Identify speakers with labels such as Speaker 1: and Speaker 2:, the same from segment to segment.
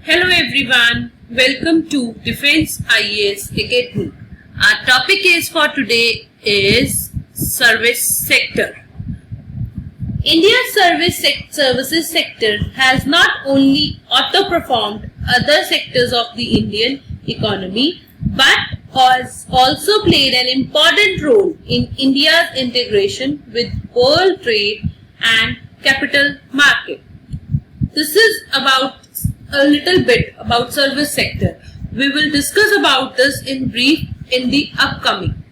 Speaker 1: Hello everyone, welcome to Defense IAS Academy. Our topic is for today is service sector. India's services sector has not only outperformed other sectors of the Indian economy but has also played an important role in India's integration with world trade and capital market. This is about a little bit about service sector. We will discuss about this in brief in the upcoming.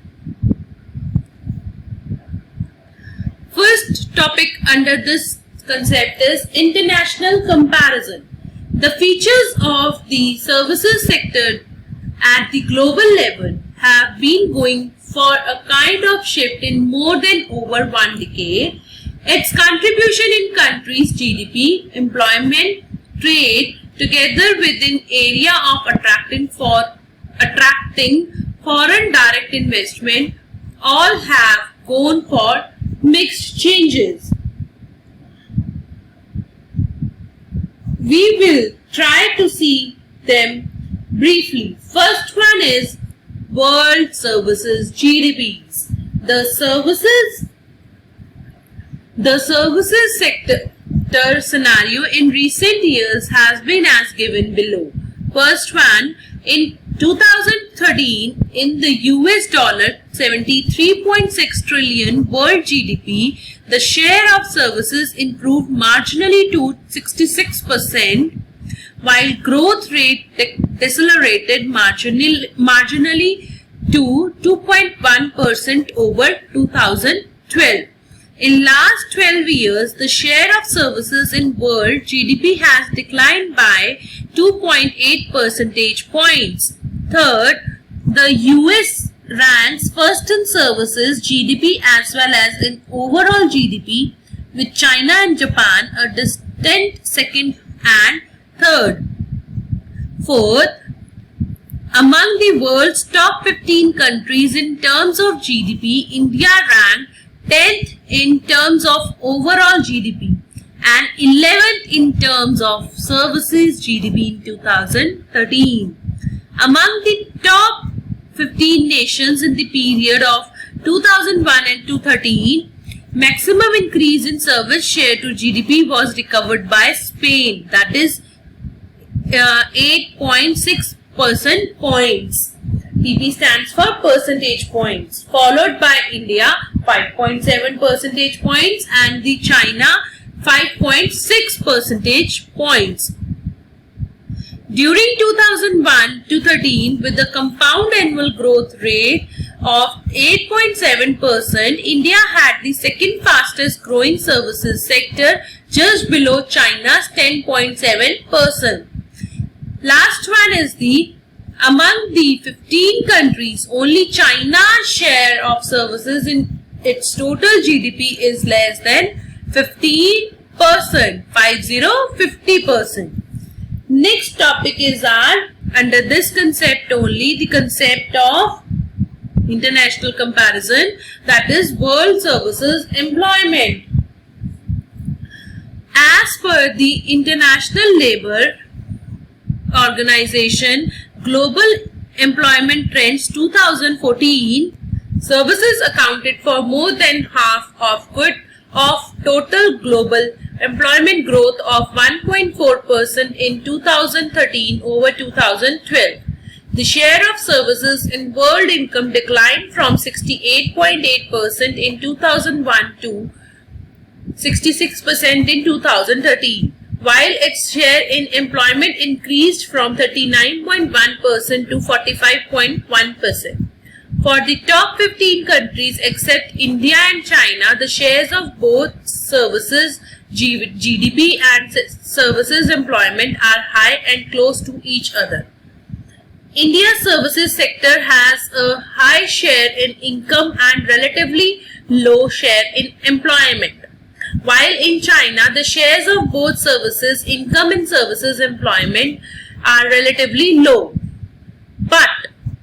Speaker 1: First topic under this concept is international comparison. The features of the services sector at the global level have been going for a kind of shift in more than over one decade. Its contribution in countries' GDP, employment, trade, together with an area of attracting foreign direct investment, all have gone for mixed changes. We will try to see them briefly. First one is world services GDPs. The services sector scenario in recent years has been as given below. First one, in 2013, in the US dollar 73.6 trillion world GDP, the share of services improved marginally to 66%, while growth rate decelerated marginally to 2.1% over 2012. In last 12 years, the share of services in world GDP has declined by 2.8 percentage points. Third, the US ranks first in services GDP as well as in overall GDP, with China and Japan a distant second and third. Fourth, among the world's top 15 countries in terms of GDP, India ranked 10th in terms of overall GDP and 11th in terms of services GDP in 2013. Among the top 15 nations in the period of 2001 and 2013, maximum increase in service share to GDP was recovered by Spain, that is 8.6 percentage points. PP stands for percentage points, followed by India 5.7 percentage points and the China 5.6 percentage points. During 2001 to 13, with a compound annual growth rate of 8.7%, India had the second fastest growing services sector, just below China's 10.7%. Last one is among the 15 countries, only China's share of services in its total GDP is less than 50%. 50%. Next topic is under this concept only, the concept of international comparison, that is world services employment. As per the International Labour Organization Global Employment Trends 2014, services accounted for more than half of total global employment growth of 1.4% in 2013 over 2012. The share of services in world income declined from 68.8% in 2001 to 66% in 2013. While its share in employment increased from 39.1% to 45.1%. For the top 15 countries except India and China, the shares of both services GDP and services employment are high and close to each other. India's services sector has a high share in income and relatively low share in employment. While in China, the shares of both services income and services employment are relatively low. But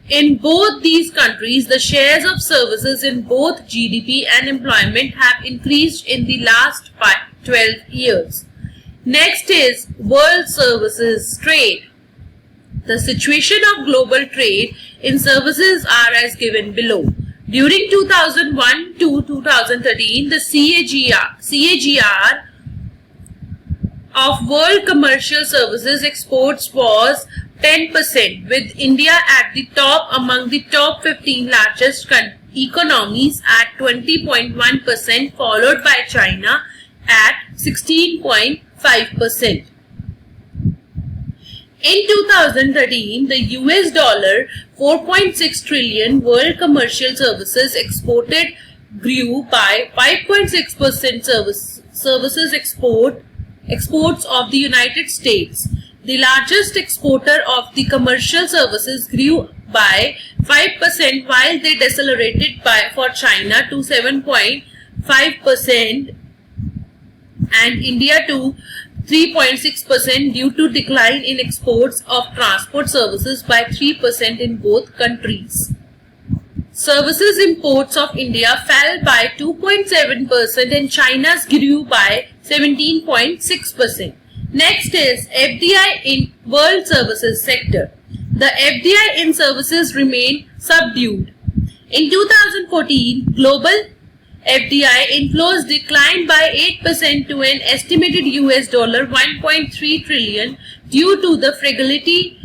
Speaker 1: in both these countries, the shares of services in both GDP and employment have increased in the last 12 years. Next is world services trade. The situation of global trade in services are as given below. During 2001 to 2013, the CAGR of world commercial services exports was 10%, with India at the top among the top 15 largest economies at 20.1%, followed by China at 16.5%. In 2013, the US dollar 4.6 trillion world commercial services exported grew by 5.6%. Services exports of the United States, the largest exporter of the commercial services, grew by 5%, while they decelerated for China to 7.5% and India to 3.6% due to decline in exports of transport services by 3% in both countries. Services imports of India fell by 2.7% and China's grew by 17.6%. Next is FDI in world services sector. The FDI in services remained subdued. In 2014, global FDI inflows declined by 8% to an estimated US dollar 1.3 trillion due to the fragility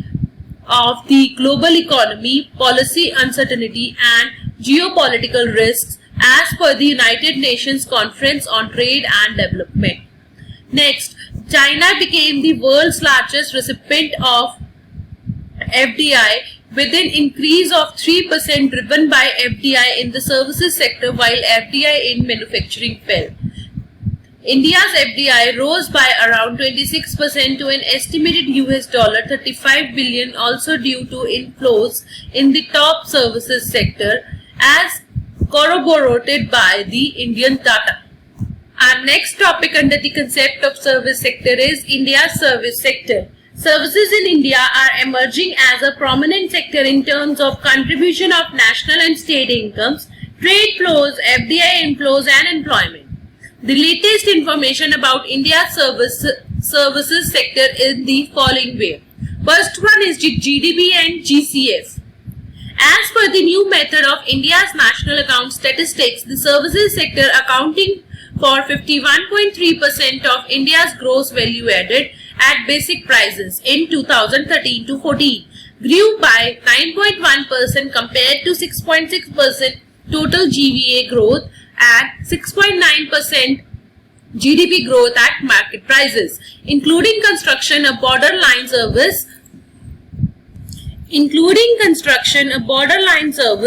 Speaker 1: of the global economy, policy uncertainty and geopolitical risks as per the United Nations Conference on Trade and Development. Next, China became the world's largest recipient of FDI with an increase of 3% driven by FDI in the services sector while FDI in manufacturing fell. India's FDI rose by around 26% to an estimated US dollar 35 billion, also due to inflows in the top services sector as corroborated by the Indian data. Our next topic under the concept of service sector is India's service sector. Services in India are emerging as a prominent sector in terms of contribution of national and state incomes, trade flows, FDI inflows and employment. The latest information about India's services sector is the following way. First one is GDP and GCF. As per the new method of India's national account statistics, the services sector accounting for 51.3% of India's gross value added at basic prices in 2013 to 14 grew by 9.1% compared to 6.6% total GVA growth and 6.9% GDP growth at market prices, including construction, a borderline service.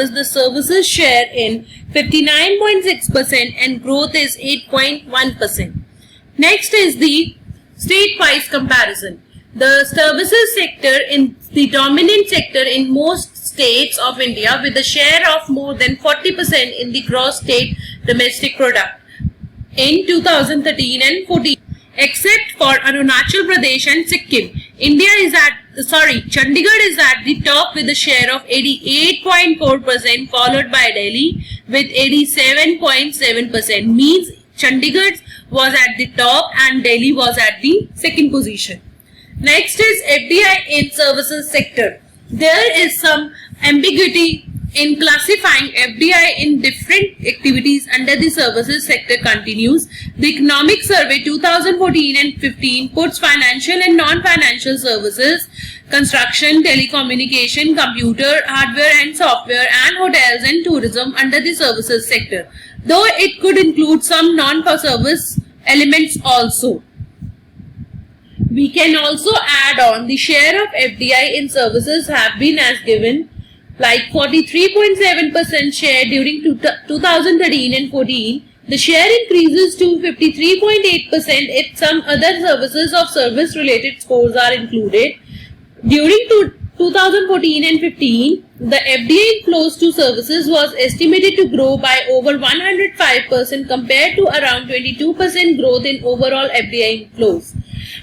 Speaker 1: The services share in 59.6% and growth is 8.1%. Next is the state-wise comparison. The services sector is the dominant sector in most states of India with a share of more than 40% in the gross state domestic product in 2013 and 14. Except for Arunachal Pradesh and Sikkim, Chandigarh is at the top with a share of 88.4%, followed by Delhi with 87.7%. Means Chandigarh was at the top and Delhi was at the second position. Next is FDI in services sector. There is some ambiguity in classifying FDI in different activities under the services sector continues. The Economic Survey 2014 and 15 puts financial and non-financial services, construction, telecommunication, computer, hardware and software and hotels and tourism under the services sector, though it could include some non-service elements also. We can also add on the share of FDI in services have been as given, like 43.7% share during 2013 and 14. The share increases to 53.8% if some other services of service related scores are included. During 2014 and 15, the FDI inflows to services was estimated to grow by over 105% compared to around 22% growth in overall FDI inflows.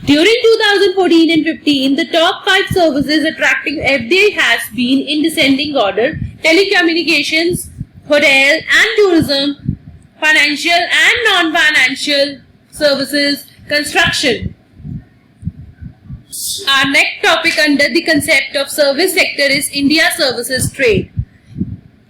Speaker 1: During 2014 and 15, the top 5 services attracting FDI has been in descending order: telecommunications, hotel and tourism, financial and non-financial services, construction. Our next topic under the concept of service sector is India services trade.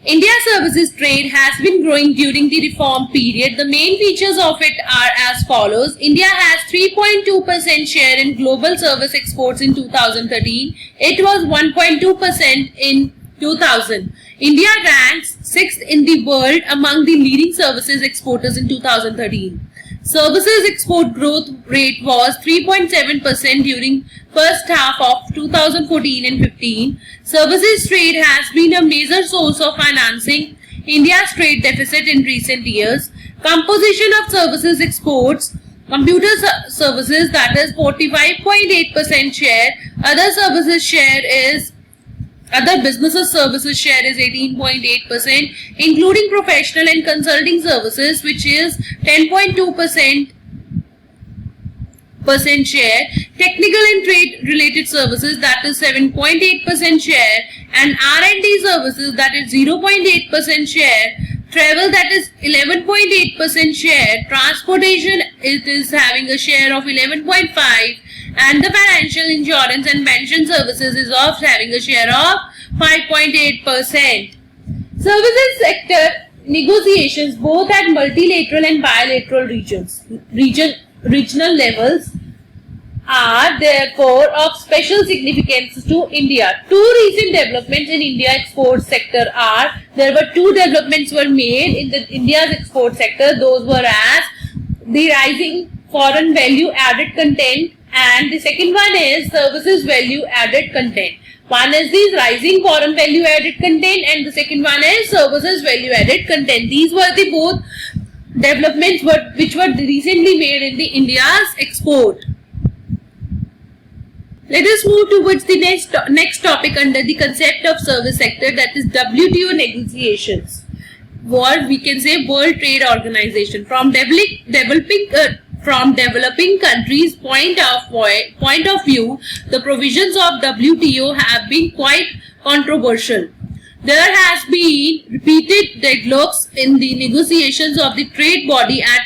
Speaker 1: India services trade has been growing during the reform period. The main features of it are as follows. India has 3.2% share in global service exports in 2013. It was 1.2% in 2000. India ranks 6th in the world among the leading services exporters in 2013. Services export growth rate was 3.7% during first half of 2014 and 15. Services trade has been a major source of financing India's trade deficit in recent years. Composition of services exports: computer services, that is 45.8% share. Other businesses services share is 18.8%, including professional and consulting services, which is 10.2% share, technical and trade related services, that is 7.8% share, and R&D services, that is 0.8% share, travel, that is 11.8% share, transportation, it is having a share of 11.5%, and the financial, insurance and pension services is having a share of 5.8%. Services sector negotiations both at multilateral and bilateral regional levels are therefore of special significance to India. Two recent developments in India export sector are: there were two developments were made in the India's export sector. Those were as the rising foreign value added content, and the second one is services value added content. One is the rising foreign value added content and the second one is services value added content. These were the both developments which were recently made in the India's export. Let us move towards the next topic under the concept of service sector, that is WTO negotiations, or we can say World Trade Organization. From developing countries' point of view, the provisions of WTO have been quite controversial. There has been repeated deadlocks in the negotiations of the trade body at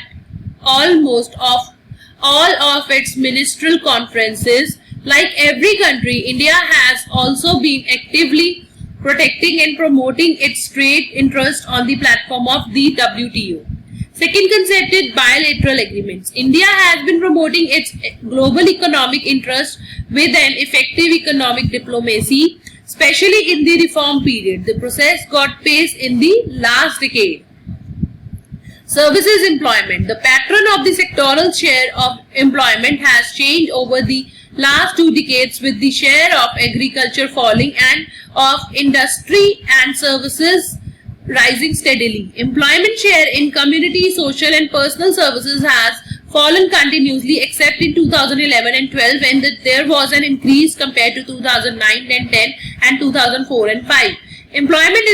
Speaker 1: almost all of its ministerial conferences. Like every country, India has also been actively protecting and promoting its trade interests on the platform of the WTO. Second concept is bilateral agreements. India has been promoting its global economic interests with an effective economic diplomacy, especially in the reform period. The process got pace in the last decade. Services employment. The pattern of the sectoral share of employment has changed over the last 2 decades, with the share of agriculture falling and of industry and services rising steadily. Employment share in community, social and personal services has fallen continuously except in 2011 and 12 when there was an increase compared to 2009 and 10 and 2004 and 5. Employment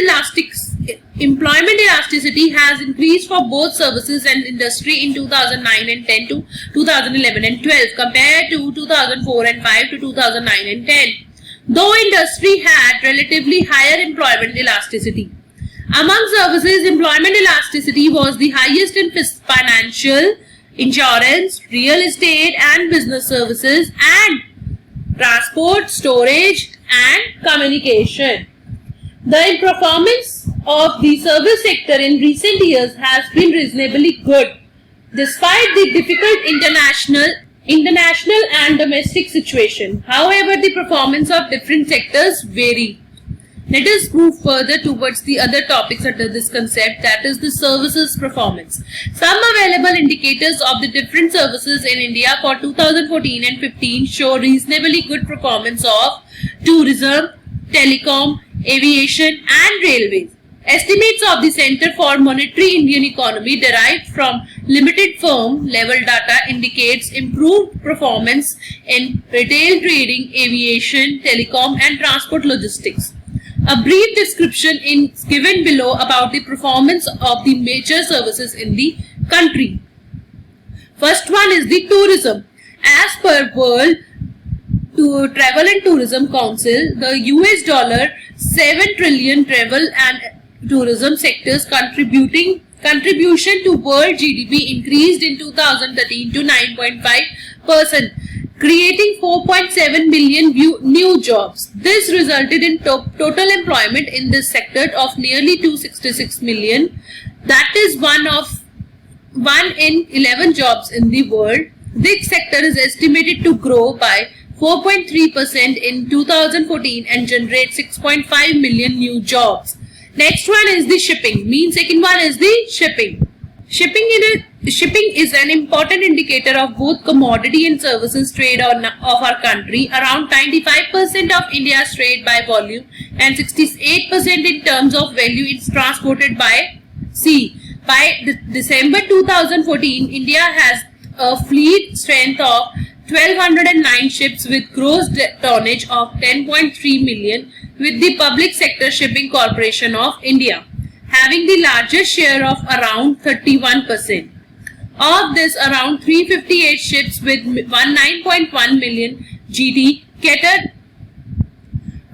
Speaker 1: elasticity has increased for both services and industry in 2009 and 10 to 2011 and 12 compared to 2004 and 5 to 2009 and 10. Though industry had relatively higher employment elasticity. Among services, employment elasticity was the highest in financial, insurance, real estate and business services, and transport, storage and communication. The performance of the service sector in recent years has been reasonably good, despite the difficult international and domestic situation. However, the performance of different sectors vary. Let us move further towards the other topics under this concept, that is the services performance. Some available indicators of the different services in India for 2014 and 15 show reasonably good performance of tourism, telecom, aviation and railways. Estimates of the Center for Monetary Indian Economy derived from limited firm level data indicates improved performance in retail trading, aviation, telecom and transport logistics. A brief description is given below about the performance of the major services in the country. First one is the tourism. As per World Travel and Tourism Council, the $7 trillion travel and tourism sectors contribution to world GDP increased in 2013 to 9.5%. creating 4.7 million new jobs. This resulted in total employment in this sector of nearly 266 million. That is one in 11 jobs in the world. This sector is estimated to grow by 4.3% in 2014 and generate 6.5 million new jobs. Next one is the shipping. Second one is the shipping. Shipping is an important indicator of both commodity and services trade of our country. Around 95% of India's trade by volume and 68% in terms of value is transported by sea. By December 2014, India has a fleet strength of 1209 ships with gross tonnage of 10.3 million, with the public sector shipping corporation of India having the largest share of around 31%. Of this, around 358 ships with 9.1 million GT cater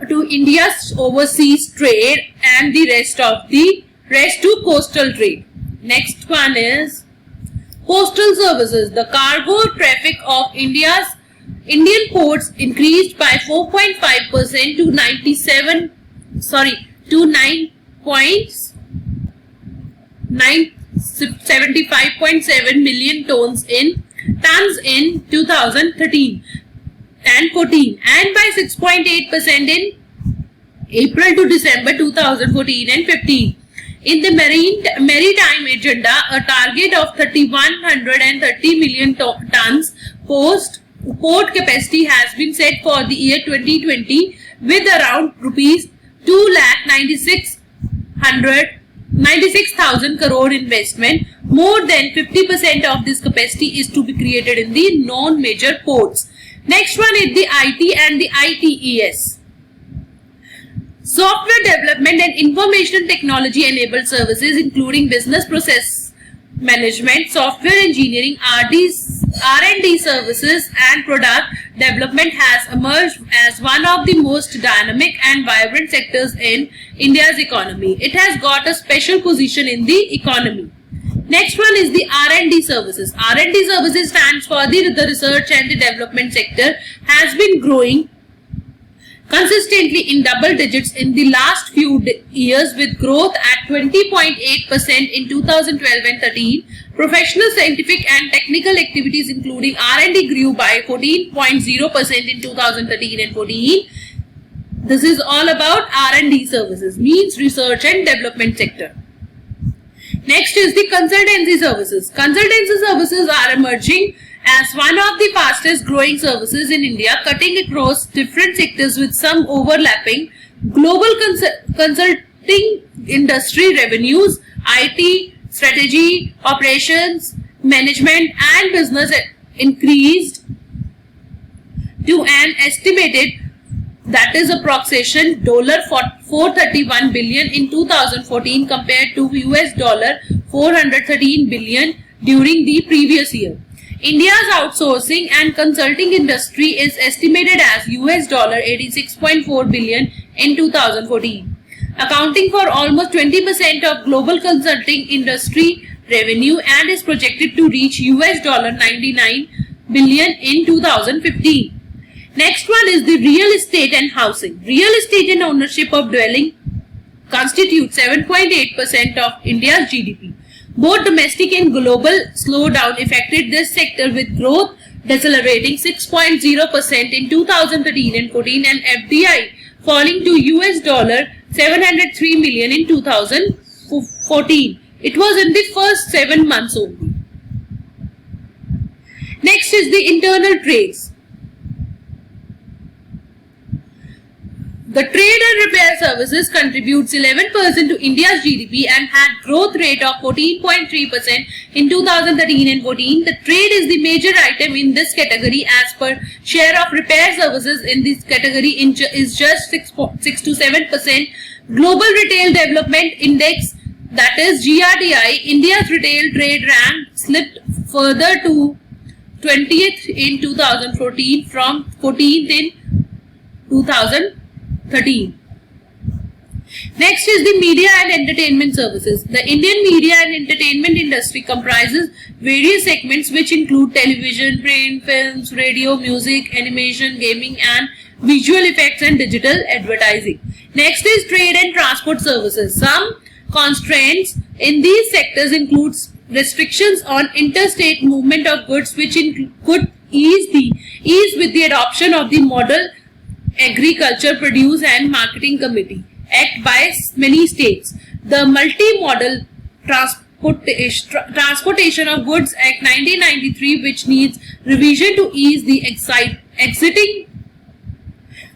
Speaker 1: to India's overseas trade and the rest to coastal trade. Next one is postal services. The cargo traffic of Indian ports increased by 4.5% to 975.7 million tons in 2013 and 14, and by 6.8% in April to December 2014 and 15. In the maritime agenda, a target of 3,130 million tons port capacity has been set for the year 2020, with around rupees 2,96,000 crore investment. More than 50% of this capacity is to be created in the non-major ports. Next one is the IT and the ITES. Software development and information technology enabled services including business process management, software engineering, R&D services and product development has emerged as one of the most dynamic and vibrant sectors in India's economy. It has got a special position in the economy. Next one is the R&D services. R&D services stands for the research and the development sector, has been growing consistently in double digits in the last few years, with growth at 20.8% in 2012 and 13. Professional, scientific and technical activities including R&D grew by 14.0% in 2013 and 14. This is all about R&D services, means research and development sector. Next is the consultancy services. Consultancy services are emerging as one of the fastest growing services in India, cutting across different sectors with some overlapping. Global consulting industry revenues, IT, strategy, operations, management and business increased to an estimated, that is approximation $431 billion in 2014 compared to $413 billion during the previous year. India's outsourcing and consulting industry is estimated as $86.4 billion in 2014, accounting for almost 20% of global consulting industry revenue, and is projected to reach $99 billion in 2015. Next one is the real estate and housing. Real estate and ownership of dwelling constitute 7.8% of India's GDP. Both domestic and global slowdown affected this sector, with growth decelerating 6.0% in 2013 and 14 and FDI falling to $703 million in 2014. It was in the first 7 months only. Next is the internal trades. The trade and repair services contributes 11% to India's GDP and had growth rate of 14.3% in 2013 and 14. The trade is the major item in this category, as per share of repair services in this category is just 6 to 7%. Global Retail Development Index, that is GRDI, India's retail trade rank slipped further to 20th in 2014 from 14th in 2013. Next is the media and entertainment services. The Indian media and entertainment industry comprises various segments which include television, print, films, radio, music, animation, gaming and visual effects and digital advertising. Next is trade and transport services. Some constraints in these sectors include restrictions on interstate movement of goods which could ease with the adoption of the Model Agriculture Produce and Marketing Committee Act by many states. The Multi-Modal Transportation of Goods Act 1993, which needs revision to ease the exiting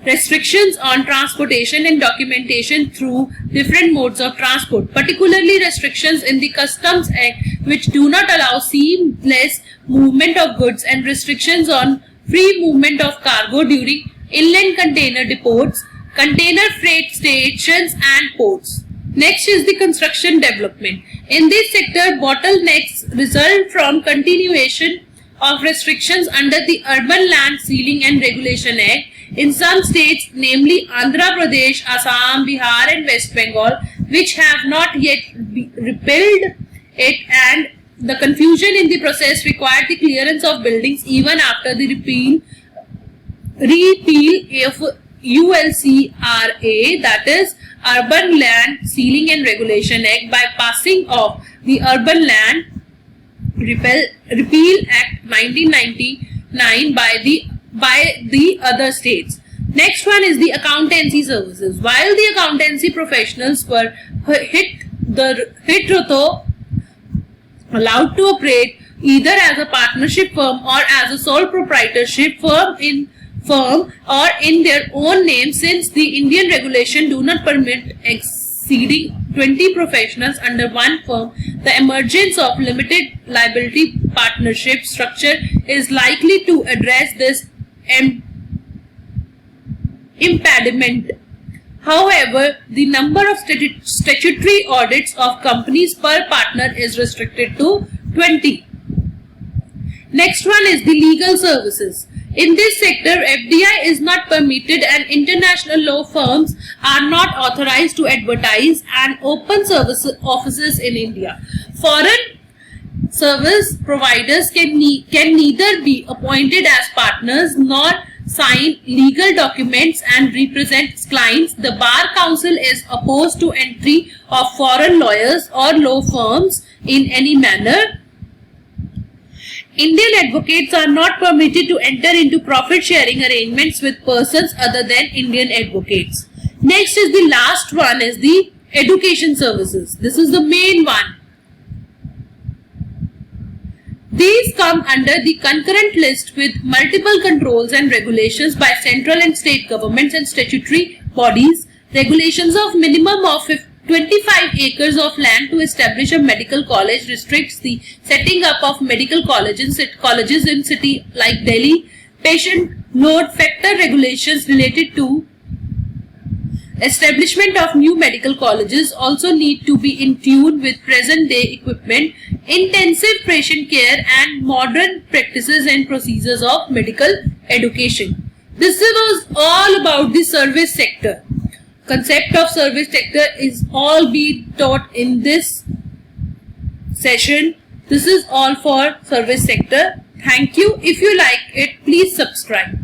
Speaker 1: restrictions on transportation and documentation through different modes of transport, particularly restrictions in the Customs Act which do not allow seamless movement of goods and restrictions on free movement of cargo during inland container depots, container freight stations and ports. Next is the construction development. In this sector, bottlenecks result from continuation of restrictions under the Urban Land Ceiling and Regulation Act. In some states, namely Andhra Pradesh, Assam, Bihar and West Bengal, which have not yet repealed it, and the confusion in the process required the clearance of buildings even after the repeal of ULCRA, that is Urban Land Ceiling and Regulation Act, by passing of the Urban Land Repeal Act 1999 by the other states. Next one is the accountancy services. While the accountancy professionals were hitherto allowed to operate either as a partnership firm or as a sole proprietorship firm or in their own name, since the Indian regulation do not permit exceeding 20 professionals under one firm, the emergence of limited liability partnership structure is likely to address this impediment. However, the number of statutory audits of companies per partner is restricted to 20. Next one is the legal services. In this sector, FDI is not permitted and international law firms are not authorized to advertise and open service offices in India. Foreign service providers can neither be appointed as partners nor sign legal documents and represent clients. The Bar Council is opposed to entry of foreign lawyers or law firms in any manner. Indian advocates are not permitted to enter into profit sharing arrangements with persons other than Indian advocates. Next is the last one is the education services. This is the main one. These come under the concurrent list with multiple controls and regulations by central and state governments and statutory bodies. Regulations of minimum of 25 acres of land to establish a medical college restricts the setting up of medical colleges in city like Delhi. Patient load factor regulations related to establishment of new medical colleges also need to be in tune with present day equipment, intensive patient care and modern practices and procedures of medical education. This was all about the service sector. Concept of service sector is all be taught in this session. This is all for service sector. Thank you. If you like it, please subscribe.